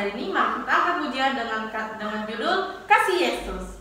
hari ini mari kita angkat pujian dengan judul Kasih Yesus.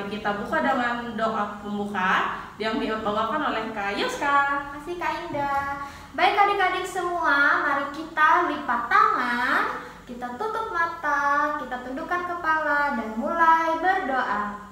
Kita buka dengan doa pembuka yang dibawakan oleh Kak Yoska. Kasih Kak Indah. Baik adik-adik semua, mari kita lipat tangan, kita tutup mata, kita tundukkan kepala dan mulai berdoa.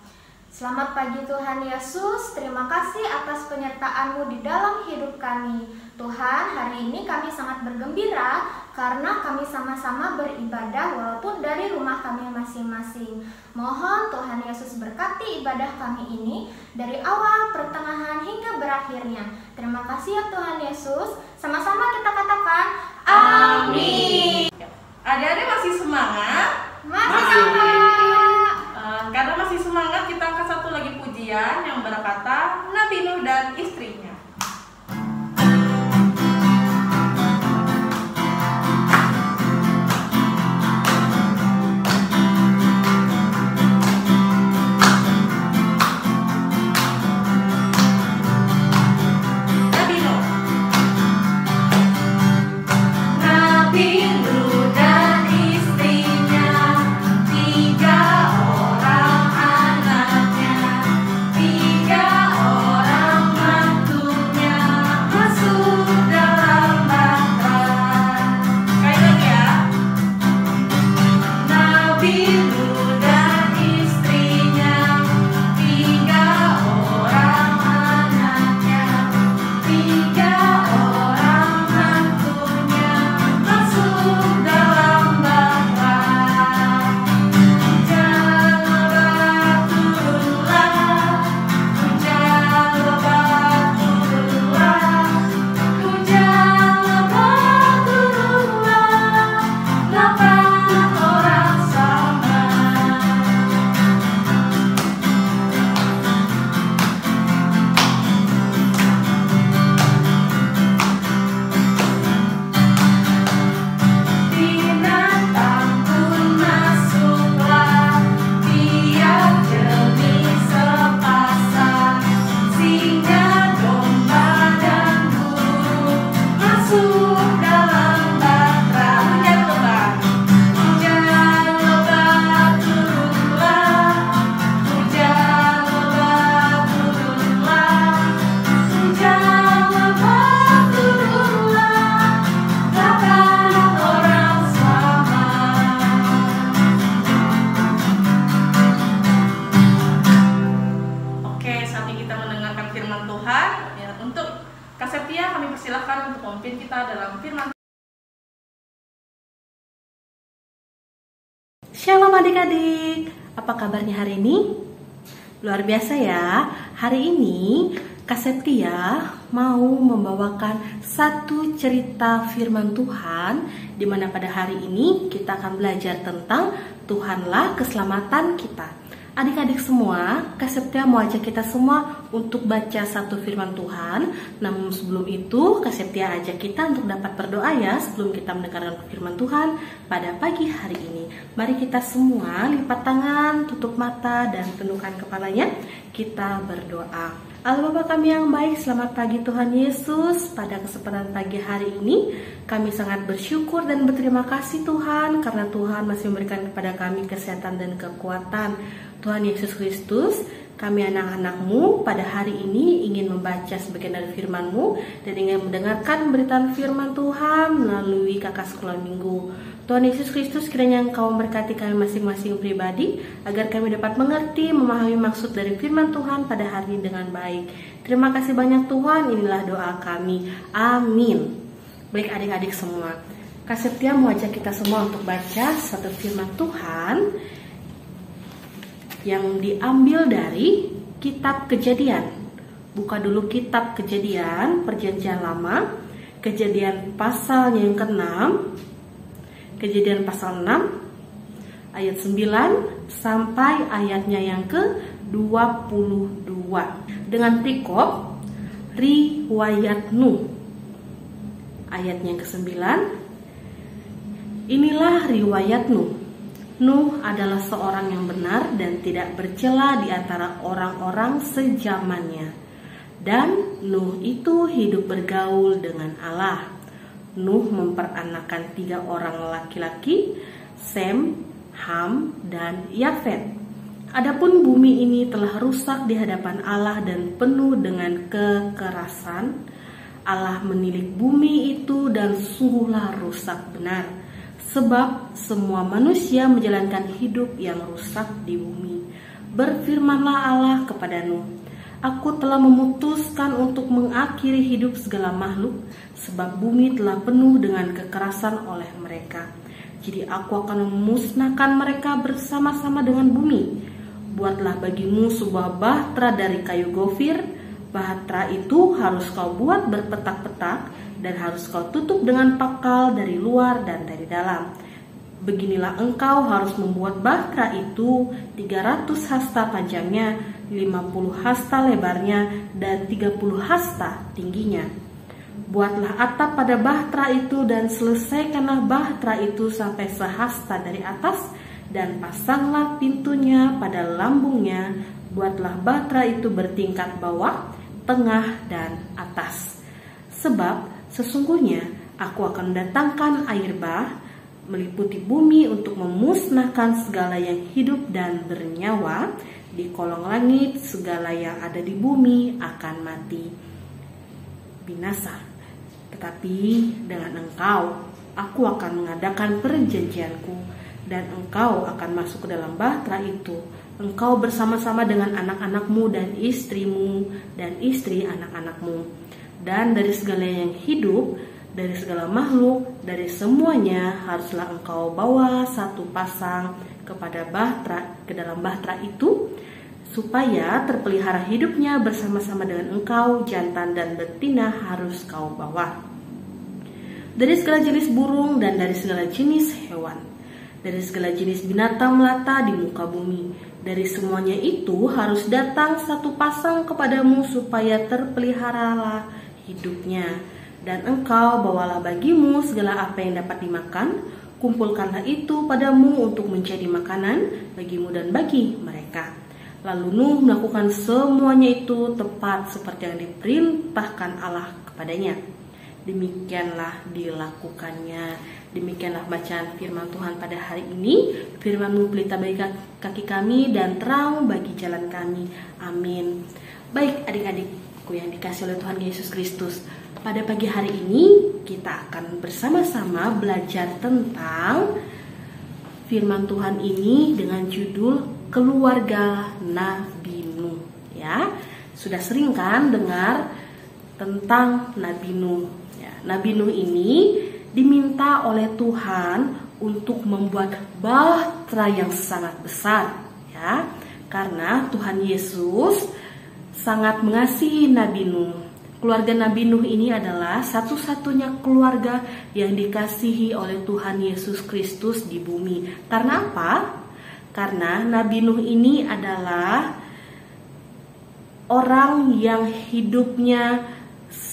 Selamat pagi Tuhan Yesus, terima kasih atas penyertaan-Mu di dalam hidup kami. Tuhan, hari ini kami sangat bergembira karena kami sama-sama beribadah walaupun dari rumah kami masing-masing. Mohon Tuhan Yesus berkati ibadah kami ini dari awal, pertengahan, hingga berakhirnya. Terima kasih ya Tuhan Yesus. Sama-sama kita katakan amin. Adik-adik masih semangat? Masih semangat. Karena masih semangat, kita angkat satu lagi pujian yang berkata Nabi Nuh dan istrinya. Shalom adik-adik, apa kabarnya hari ini? Luar biasa ya, hari ini Kak Septia mau membawakan satu cerita firman Tuhan, di mana pada hari ini kita akan belajar tentang Tuhanlah keselamatan kita. Adik-adik semua, Kak Septia mau ajak kita semua untuk baca satu firman Tuhan. Namun sebelum itu, Kak Septia ajak kita untuk dapat berdoa ya sebelum kita mendengarkan firman Tuhan pada pagi hari ini. Mari kita semua lipat tangan, tutup mata, dan tundukkan kepalanya. Kita berdoa. Allah Bapa kami yang baik, selamat pagi Tuhan Yesus. Pada kesempatan pagi hari ini, kami sangat bersyukur dan berterima kasih Tuhan, karena Tuhan masih memberikan kepada kami kesehatan dan kekuatan. Tuhan Yesus Kristus, kami anak-anak-Mu pada hari ini ingin membaca sebagian dari firman-Mu dan ingin mendengarkan pemberitaan firman Tuhan melalui kakak sekolah minggu. Tuhan Yesus Kristus, kiranya Engkau memberkati kami masing-masing pribadi agar kami dapat mengerti, memahami maksud dari firman Tuhan pada hari ini dengan baik. Terima kasih banyak Tuhan, inilah doa kami. Amin. Baik adik-adik semua, Kak Septia mau ajak kita semua untuk baca satu firman Tuhan yang diambil dari kitab Kejadian. Buka dulu kitab Kejadian, Perjanjian Lama, Kejadian pasalnya yang ke-6, Kejadian pasal 6 ayat 9 sampai ayatnya yang ke-22 dengan perikop riwayat Nuh. Ayatnya yang ke-9, inilah riwayat Nuh. Nuh adalah seorang yang benar dan tidak bercela di antara orang-orang sezamannya. Dan Nuh itu hidup bergaul dengan Allah. Nuh memperanakan 3 orang laki-laki, Sem, Ham, dan Yafet. Adapun bumi ini telah rusak di hadapan Allah dan penuh dengan kekerasan. Allah menilik bumi itu dan sungguhlah rusak benar. Sebab semua manusia menjalankan hidup yang rusak di bumi. Berfirmanlah Allah kepada Nuh, Aku telah memutuskan untuk mengakhiri hidup segala makhluk, sebab bumi telah penuh dengan kekerasan oleh mereka. Jadi aku akan memusnahkan mereka bersama-sama dengan bumi. Buatlah bagimu sebuah bahtera dari kayu gofir. Bahtera itu harus kau buat berpetak-petak dan harus kau tutup dengan pakal dari luar dan dari dalam. Beginilah engkau harus membuat bahtera itu, 300 hasta panjangnya, 50 hasta lebarnya, dan 30 hasta tingginya. Buatlah atap pada bahtera itu dan selesaikanlah bahtera itu sampai sehasta dari atas, dan pasanglah pintunya pada lambungnya. Buatlah bahtera itu bertingkat bawah, tengah, dan atas. Sebab sesungguhnya aku akan mendatangkan air bah meliputi bumi untuk memusnahkan segala yang hidup dan bernyawa. Di kolong langit segala yang ada di bumi akan mati binasa. Tetapi dengan engkau aku akan mengadakan perjanjianku, dan engkau akan masuk ke dalam bahtera itu, engkau bersama-sama dengan anak-anakmu dan istrimu dan istri anak-anakmu. Dan dari segala yang hidup, dari segala makhluk, dari semuanya haruslah engkau bawa satu pasang kepada bahtera, ke dalam bahtera itu, supaya terpelihara hidupnya bersama-sama dengan engkau. Jantan dan betina harus kau bawa dari segala jenis burung dan dari segala jenis hewan, dari segala jenis binatang melata di muka bumi. Dari semuanya itu harus datang satu pasang kepadamu, supaya terpeliharalah hidupnya. Dan engkau bawalah bagimu segala apa yang dapat dimakan, kumpulkanlah itu padamu untuk menjadi makanan bagimu dan bagi mereka. Lalu Nuh melakukan semuanya itu tepat seperti yang diperintahkan Allah kepadanya. Demikianlah dilakukannya. Demikianlah bacaan firman Tuhan pada hari ini. Firman-Mu pelita bagi kaki kami dan terang bagi jalan kami. Amin. Baik adik-adikku yang dikasihi oleh Tuhan Yesus Kristus, pada pagi hari ini kita akan bersama-sama belajar tentang firman Tuhan ini dengan judul Keluarga Nabi Nuh. Ya, sudah sering kan dengar tentang Nabi Nuh? Ya, Nabi Nuh ini diminta oleh Tuhan untuk membuat bahtera yang sangat besar, ya, karena Tuhan Yesus sangat mengasihi Nabi Nuh. Keluarga Nabi Nuh ini adalah satu-satunya keluarga yang dikasihi oleh Tuhan Yesus Kristus di bumi. Karena apa? Karena Nabi Nuh ini adalah orang yang hidupnya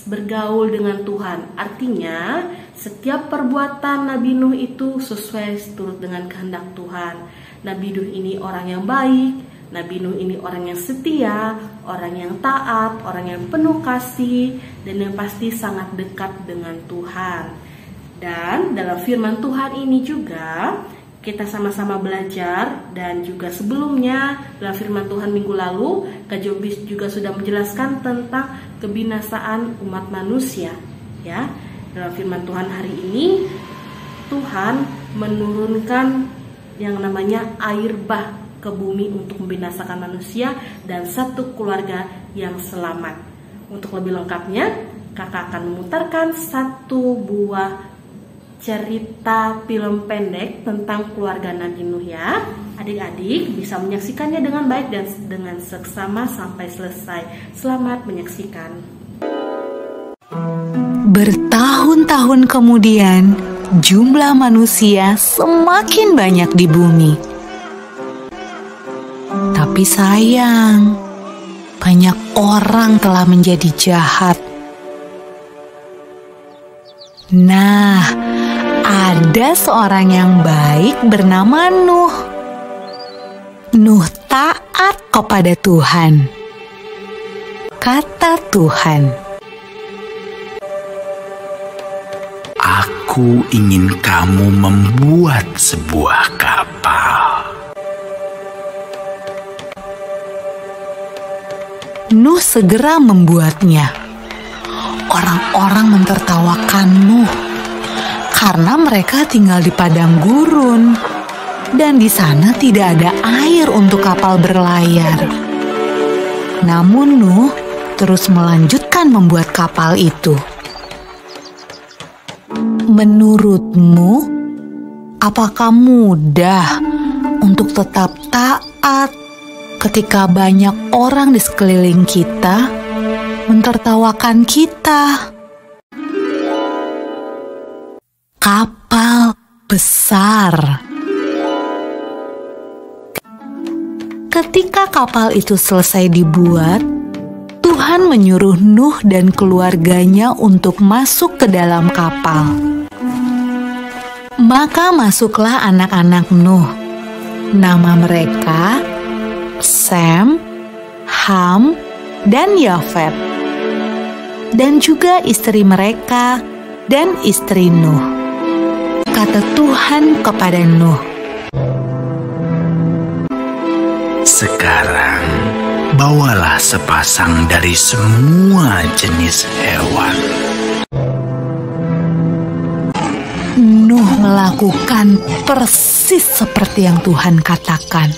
bergaul dengan Tuhan. Artinya setiap perbuatan Nabi Nuh itu sesuai turut dengan kehendak Tuhan. Nabi Nuh ini orang yang baik, Nabi Nuh ini orang yang setia, orang yang taat, orang yang penuh kasih, dan yang pasti sangat dekat dengan Tuhan. Dan dalam firman Tuhan ini juga kita sama-sama belajar, dan juga sebelumnya dalam firman Tuhan minggu lalu Kak Jobis juga sudah menjelaskan tentang kebinasaan umat manusia, ya. Dalam firman Tuhan hari ini Tuhan menurunkan yang namanya air bah ke bumi untuk membinasakan manusia dan satu keluarga yang selamat. Untuk lebih lengkapnya, Kakak akan memutarkan satu buah cerita film pendek tentang keluarga Nabi Nuh ya. Adik-adik bisa menyaksikannya dengan baik dan dengan seksama sampai selesai. Selamat menyaksikan. Bertahun-tahun kemudian, jumlah manusia semakin banyak di bumi. Tapi sayang, banyak orang telah menjadi jahat. Nah, ada seorang yang baik bernama Nuh. Nuh taat kepada Tuhan. Kata Tuhan, "Aku ingin kamu membuat sebuah kapal." Nuh segera membuatnya. Orang-orang mentertawakan Nuh karena mereka tinggal di padang gurun dan di sana tidak ada air untuk kapal berlayar. Namun Nuh terus melanjutkan membuat kapal itu. Menurutmu, apakah mudah untuk tetap taat ketika banyak orang di sekeliling kita mentertawakan kita? Kapal besar. Ketika kapal itu selesai dibuat, Tuhan menyuruh Nuh dan keluarganya untuk masuk ke dalam kapal. Maka masuklah anak-anak Nuh. Nama mereka Sem, Ham, dan Yafet. Dan juga istri mereka dan istri Nuh. Kata Tuhan kepada Nuh, "Sekarang bawalah sepasang dari semua jenis hewan." Nuh melakukan persis seperti yang Tuhan katakan.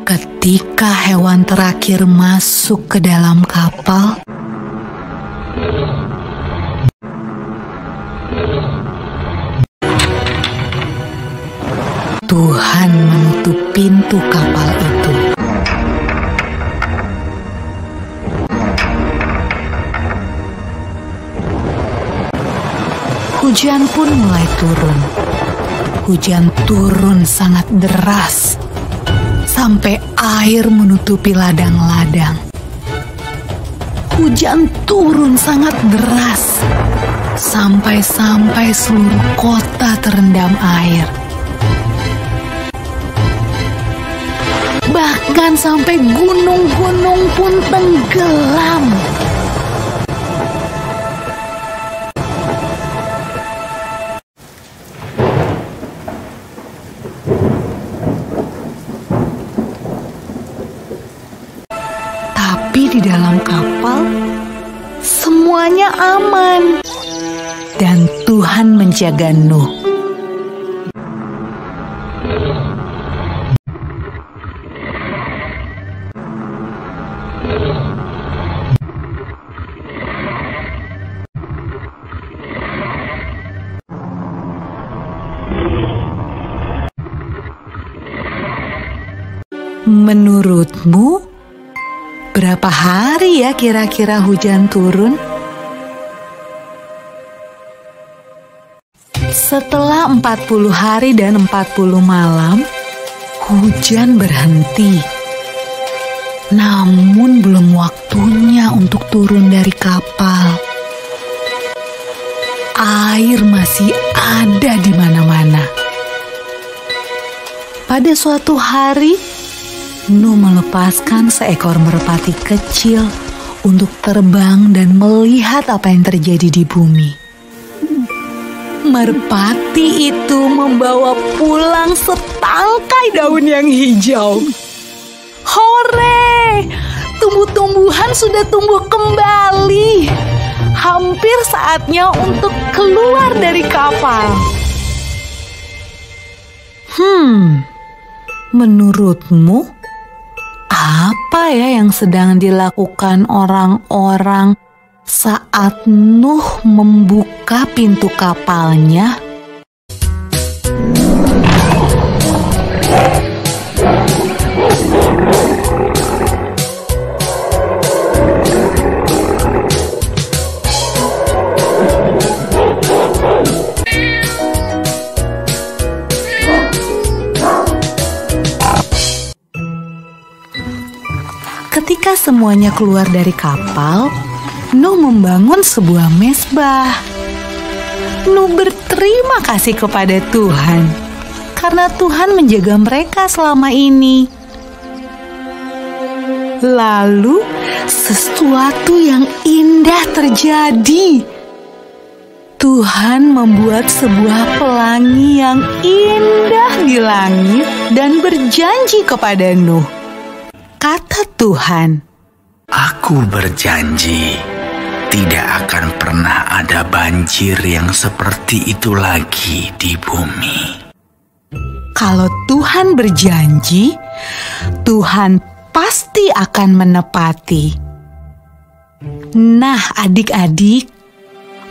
Ketika hewan terakhir masuk ke dalam kapal, Tuhan menutup pintu kapal itu. Hujan pun mulai turun. Hujan turun sangat deras, sampai air menutupi ladang-ladang. Hujan turun sangat deras, sampai seluruh kota terendam air. Bahkan sampai gunung-gunung pun tenggelam. Tapi di dalam kapal, semua semuanya aman. Dan Tuhan menjaga Nuh. Menurutmu, berapa hari ya kira-kira hujan turun? Setelah 40 hari dan 40 malam, hujan berhenti. Namun belum waktunya untuk turun dari kapal. Air masih ada di mana-mana. Pada suatu hari, Nuh melepaskan seekor merpati kecil untuk terbang dan melihat apa yang terjadi di bumi. Merpati itu membawa pulang setangkai daun yang hijau. Hore! Tumbuh-tumbuhan sudah tumbuh kembali. Hampir saatnya untuk keluar dari kapal. Menurutmu, apa ya yang sedang dilakukan orang-orang saat Nuh membuka pintu kapalnya? Ketika semuanya keluar dari kapal, Nuh membangun sebuah mezbah. Nuh berterima kasih kepada Tuhan karena Tuhan menjaga mereka selama ini. Lalu sesuatu yang indah terjadi. Tuhan membuat sebuah pelangi yang indah di langit dan berjanji kepada Nuh. Kata Tuhan, Aku berjanji, tidak akan pernah ada banjir yang seperti itu lagi di bumi. kalau Tuhan berjanji, Tuhan pasti akan menepati. Nah, adik-adik,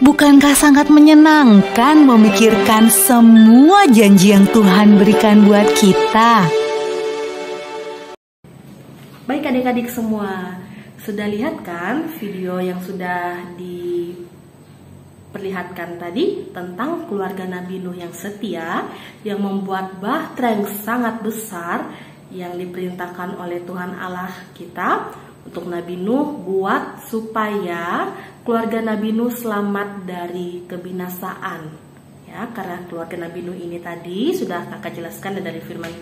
bukankah sangat menyenangkan memikirkan semua janji yang Tuhan berikan buat kita? Baik adik-adik semua, sudah lihat kan video yang sudah diperlihatkan tadi tentang keluarga Nabi Nuh yang setia, yang membuat bahtera yang sangat besar yang diperintahkan oleh Tuhan Allah kita untuk Nabi Nuh buat supaya keluarga Nabi Nuh selamat dari kebinasaan. Ya, karena keluarga Nabi Nuh ini tadi sudah kakak jelaskan dari firman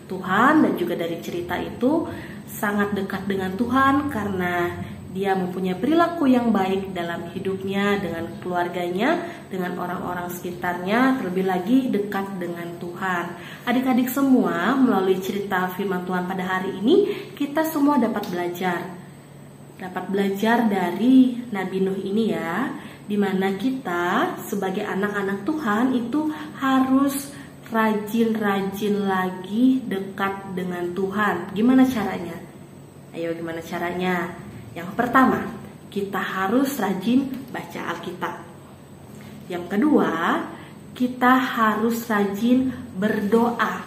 Tuhan dan juga dari cerita itu sangat dekat dengan Tuhan karena dia mempunyai perilaku yang baik dalam hidupnya, dengan keluarganya, dengan orang-orang sekitarnya, terlebih lagi dekat dengan Tuhan. Adik-adik semua, melalui cerita firman Tuhan pada hari ini, kita semua dapat belajar dari Nabi Nuh ini ya, dimana kita sebagai anak-anak Tuhan itu harus rajin-rajin lagi dekat dengan Tuhan. Gimana caranya? Ayo, gimana caranya? Yang pertama, kita harus rajin baca Alkitab. Yang kedua, kita harus rajin berdoa.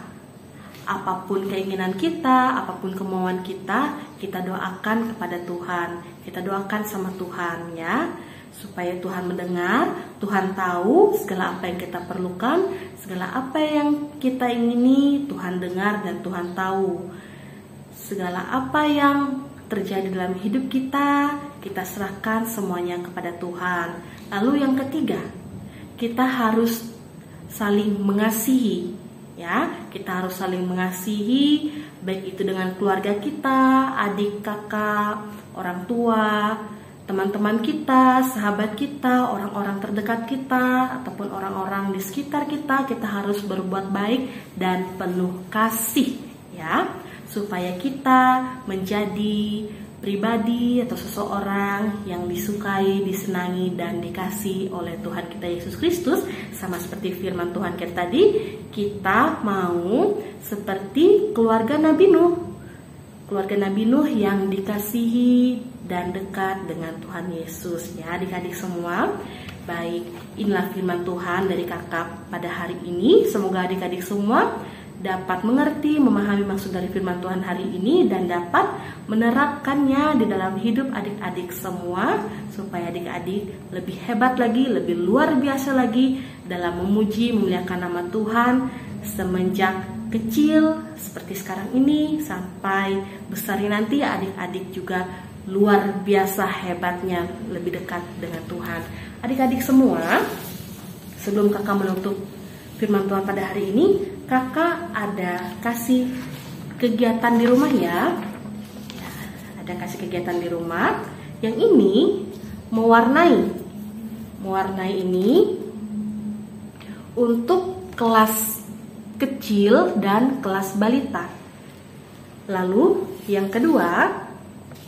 Apapun keinginan kita, apapun kemauan kita, kita doakan kepada Tuhan. Kita doakan sama Tuhan ya, supaya Tuhan mendengar, Tuhan tahu segala apa yang kita perlukan, segala apa yang kita ingini, Tuhan dengar dan Tuhan tahu. Segala apa yang terjadi dalam hidup kita, kita serahkan semuanya kepada Tuhan. Lalu yang ketiga, kita harus saling mengasihi. Ya, kita harus saling mengasihi, baik itu dengan keluarga kita, adik, kakak, orang tua, teman-teman kita, sahabat kita, orang-orang terdekat kita, ataupun orang-orang di sekitar kita. Kita harus berbuat baik dan penuh kasih, ya, supaya kita menjadi pribadi atau seseorang yang disukai, disenangi, dan dikasihi oleh Tuhan kita Yesus Kristus. Sama seperti firman Tuhan kita tadi, kita mau seperti keluarga Nabi Nuh. Keluarga Nabi Nuh yang dikasihi dan dekat dengan Tuhan Yesus. Ya adik-adik semua, baik, inilah firman Tuhan dari kakak pada hari ini. Semoga adik-adik semua dapat mengerti, memahami maksud dari firman Tuhan hari ini dan dapat menerapkannya di dalam hidup adik-adik semua, supaya adik-adik lebih hebat lagi, lebih luar biasa lagi dalam memuji, memuliakan nama Tuhan semenjak kecil seperti sekarang ini sampai besarnya nanti. Adik-adik juga luar biasa hebatnya, lebih dekat dengan Tuhan. Adik-adik semua, sebelum kakak menutup firman Tuhan pada hari ini, kakak ada kasih kegiatan di rumah ya. Ada kasih kegiatan di rumah. Yang ini mewarnai ini untuk kelas kecil dan kelas balita. Lalu yang kedua,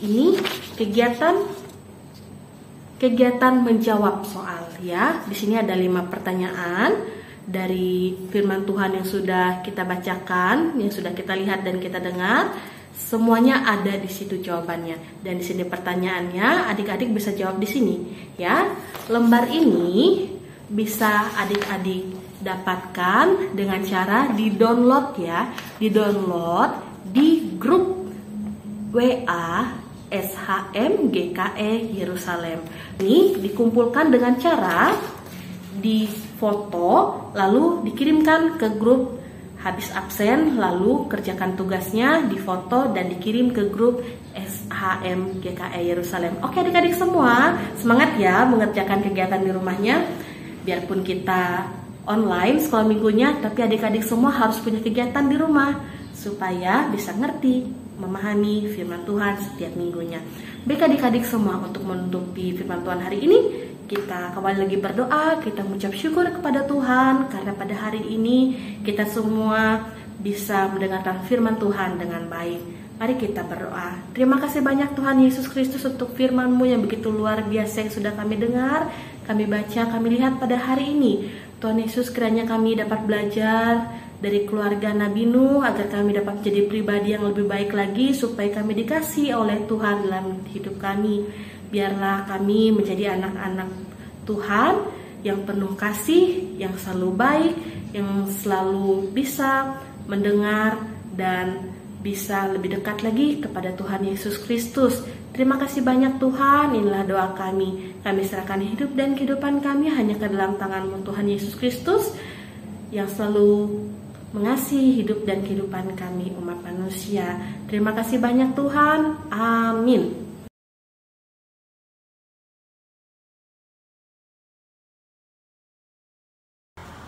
ini kegiatan menjawab soal ya. Di sini ada 5 pertanyaan dari firman Tuhan yang sudah kita bacakan, yang sudah kita lihat dan kita dengar. Semuanya ada di situ jawabannya. Dan di sini pertanyaannya, adik-adik bisa jawab di sini ya. Lembar ini bisa adik-adik dapatkan dengan cara di-download ya. Di-download di grup WA SHM GKE Yerusalem. Ini dikumpulkan dengan cara di foto lalu dikirimkan ke grup, habis absen lalu kerjakan tugasnya, difoto dan dikirim ke grup SHM GKE Yerusalem. Oke adik-adik semua, semangat ya mengerjakan kegiatan di rumahnya. Biarpun kita online sekolah minggunya, tapi adik-adik semua harus punya kegiatan di rumah supaya bisa ngerti, memahami firman Tuhan setiap minggunya. Baik adik-adik semua, untuk menutupi firman Tuhan hari ini, kita kembali lagi berdoa, kita mengucap syukur kepada Tuhan karena pada hari ini kita semua bisa mendengarkan firman Tuhan dengan baik. Mari kita berdoa. Terima kasih banyak Tuhan Yesus Kristus untuk firman-Mu yang begitu luar biasa yang sudah kami dengar, kami baca, kami lihat pada hari ini. Tuhan Yesus, kiranya kami dapat belajar dari keluarga Nabi Nuh agar kami dapat menjadi pribadi yang lebih baik lagi, supaya kami dikasihi oleh Tuhan dalam hidup kami. Biarlah kami menjadi anak-anak Tuhan yang penuh kasih, yang selalu baik, yang selalu bisa mendengar dan bisa lebih dekat lagi kepada Tuhan Yesus Kristus. Terima kasih banyak Tuhan, inilah doa kami. Kami serahkan hidup dan kehidupan kami hanya ke dalam tangan-Mu Tuhan Yesus Kristus, yang selalu mengasihi hidup dan kehidupan kami umat manusia. Terima kasih banyak Tuhan. Amin.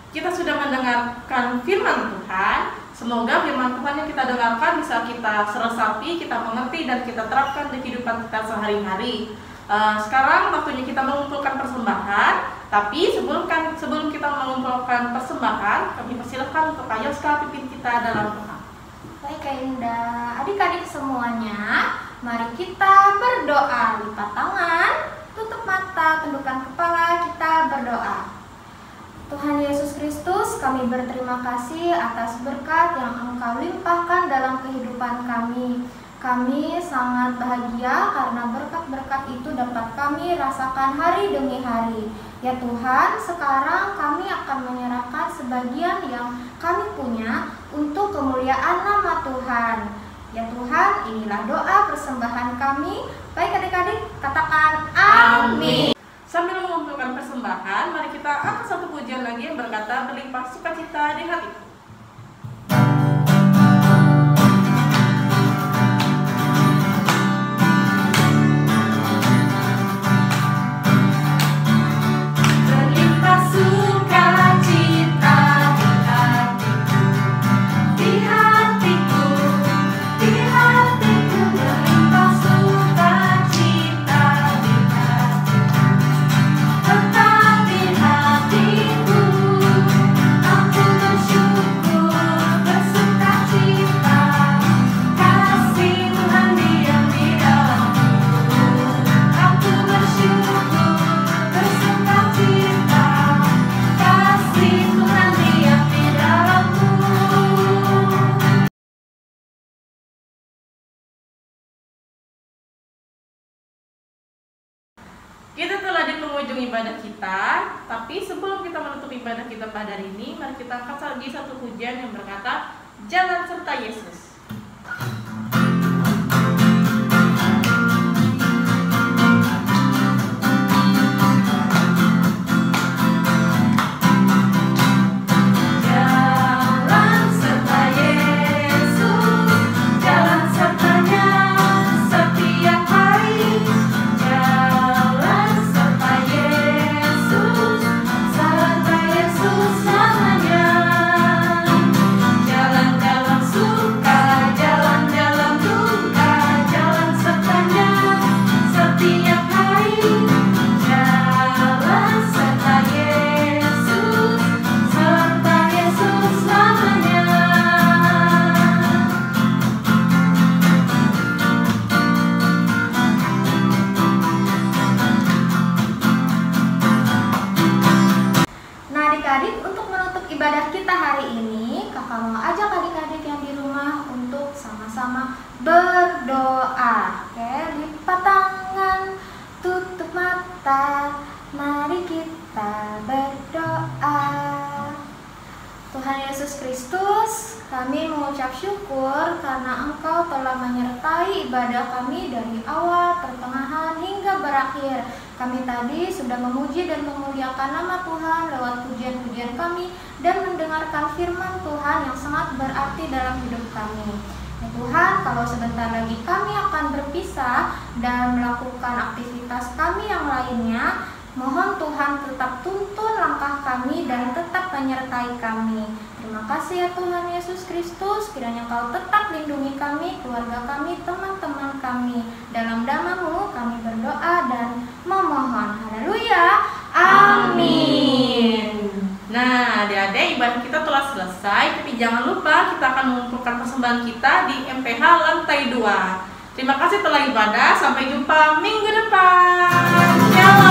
Kita sudah mendengarkan firman Tuhan. Semoga firman Tuhan yang kita dengarkan bisa kita resapi, kita mengerti, dan kita terapkan di kehidupan kita sehari-hari. Sekarang waktunya kita mengumpulkan persembahan. Tapi sebelum kita mengumpulkan persembahan, kami persilahkan untuk Kak Yoska pimpin kita dalam doa. Baik Kak Indah, adik-adik semuanya, mari kita berdoa. Lipat tangan, tutup mata, tundukkan kepala, kita berdoa. Tuhan Yesus Kristus, kami berterima kasih atas berkat yang Engkau limpahkan dalam kehidupan kami. Kami sangat bahagia karena berkat-berkat itu dapat kami rasakan hari demi hari. Ya Tuhan, sekarang kami akan menyerahkan sebagian yang kami punya untuk kemuliaan nama Tuhan. Ya Tuhan, inilah doa persembahan kami. Baik adik-adik, katakan amin. Sambil mengumpulkan persembahan, mari kita angkat satu pujian lagi yang berkata, berlimpah sukacita di hati. Tetap di hatiku, aku bersyukur. Kita telah di penghujung ibadah kita, tapi sebelum kita menutup ibadah kita pada hari ini, mari kita angkat lagi satu pujian yang berkata, Jalan serta Yesus. Ibadah kita hari ini, kakak mau ajak adik-adik yang di rumah untuk sama-sama berdoa. Oke, lipat tangan, tutup mata, mari kita berdoa. Tuhan Yesus Kristus, kami mengucap syukur karena Engkau telah menyertai ibadah kami dari awal, pertengahan, hingga berakhir. Kami tadi sudah memuji dan memuliakan nama Tuhan lewat pujian-pujian kami dan mendengarkan firman Tuhan yang sangat berarti dalam hidup kami. Ya Tuhan, kalau sebentar lagi kami akan berpisah dan melakukan aktivitas kami yang lainnya, mohon Tuhan tetap tuntun langkah kami dan tetap menyertai kami. Terima kasih ya Tuhan Yesus Kristus, kiranya Kau tetap lindungi kami, keluarga kami, teman-teman kami. Dalam nama-Mu kami berdoa dan memohon. Haleluya. Amin. Nah, adik-adik, ibadah kita telah selesai, tapi jangan lupa kita akan mengumpulkan persembahan kita di MPH lantai 2. Terima kasih telah ibadah, sampai jumpa minggu depan. Shalom.